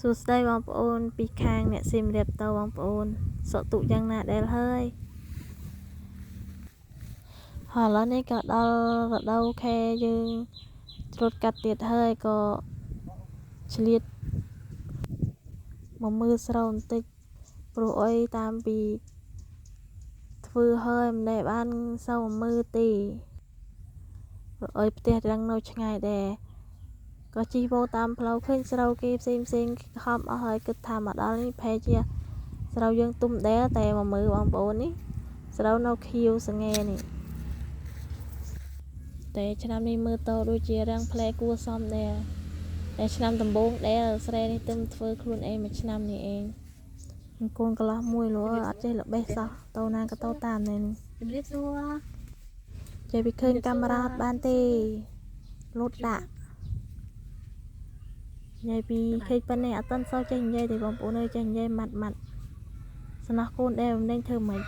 សួស្តីបងប្អូនពីខាងអ្នកស៊ីមរៀបតបងប្អូនសុខទុក្ខយ៉ាងណាដែលហើយឥឡូវនេះក៏ដល់រដូវខែយើងត្រួតកាត់ទៀតហើយក៏ឆ្លៀតមកមើលស្រូវបន្តិចព្រោះអីតាមពីធ្វើហើយមិនដែលបានសូវមើលទេព្រោះអីផ្ទះរឹងនៅឆ្ងាយដែរក៏ជីវោតាមផ្លូវឃើញស្រូវគេផ្សេងខំអស់ហើយគិតថាមកដល់នេះប្រហែលជាស្រូវយើងទុំដែរតែមកមើលបងប្អូននេះស្រូវនៅខៀវសងែនេះតែឆ្នាំនេះមើលទៅដូចជារាំងផ្លែគួរសមដែរតែឆ្នាំដំបូងដែលស្រែនេះទៅធ្វើខ្លួនឯងមួយឆ្នាំនេះឯងកូនកន្លោះមួយលោអត់ចេះល្បេះសោះទៅណាក៏ទៅតាមនេះជំរាបសួរចេះពីឃើញកាមេរ៉ាអត់បានទេលូតដាក់និយាយពីឃើញប៉ុណ្ណេះអត់ទាន់សូវចេះនិយាយទេបងប្អូនអើយចេះនិយាយម៉ាត់ស្នោះកូនដែលមិនដឹងធ្វើម៉េច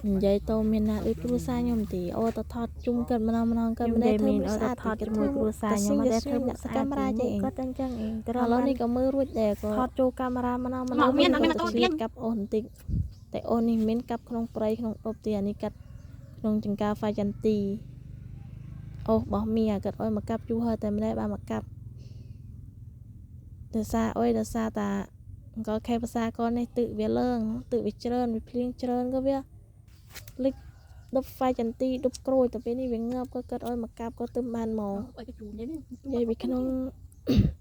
និយាយទៅមានណាដូចគ្រួសារខ្ញុំទេអូទៅថតជុំកិតម្ដងកិតម្ដងធ្វើអូទៅថតជាមួយគ្រួសារខ្ញុំអត់ដែលធ្វើអ្នកសកាមេរ៉ាចេះគាត់អញ្ចឹងឯងឥឡូវនេះក៏មើលរួចដែរក៏ថតចូលកាមេរ៉ាម្ដងមានទៅឆ្លៀតកាប់អូនបន្តិចតែអូននេះមិនកាប់ក្នុងព្រៃក្នុងដប់ទេអានេះកាត់ក្នុងចង្ការហ្វាយន្ទីអូសរបស់មីគាត់អុយមកកាប់យូរហើយតែមិនដែលបានមកកាប់ដោយសារតាអង្គខេភាសាកនេះទឹកវាលើងទឹកវាច្រើនវាភ្លៀងច្រើនក៏វាលិចដប់ហ្វាយចន្ទីដប់ក្រូចតែពេលនេះវាងាប់ក៏គាត់អុយមកកាប់ក៏ទឹមបានមកនិយាយពីក្នុង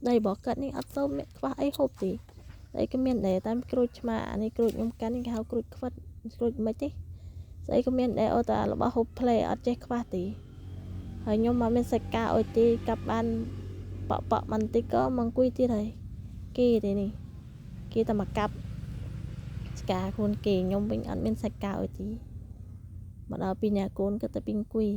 ដីរបស់គាត់នេះអត់សូវមានខ្វះអីហូបទេតែក៏មានដែរតាមក្រូចឆ្មាអានេះក្រូចខ្ញុំកាន់នេះគេហៅក្រូចខ្វិតក្រូចមិនទេស្អីក៏មានដែរអូតារបស់ហូបផ្លែអត់ចេះខ្វះទេហើយខ្ញុំមកមានសាច់ការអុយទេកាប់បានប៉បន្តិចក៏មកអង្គុយទៀតហើយគេទេនេះគេតែមកកាប់ឆ្កាខ្លួនគេខ្ញុំវិញអត់មានសាច់ការអុយទេមកដល់ពីអ្នកកូនក៏ទៅពីអង្គុយ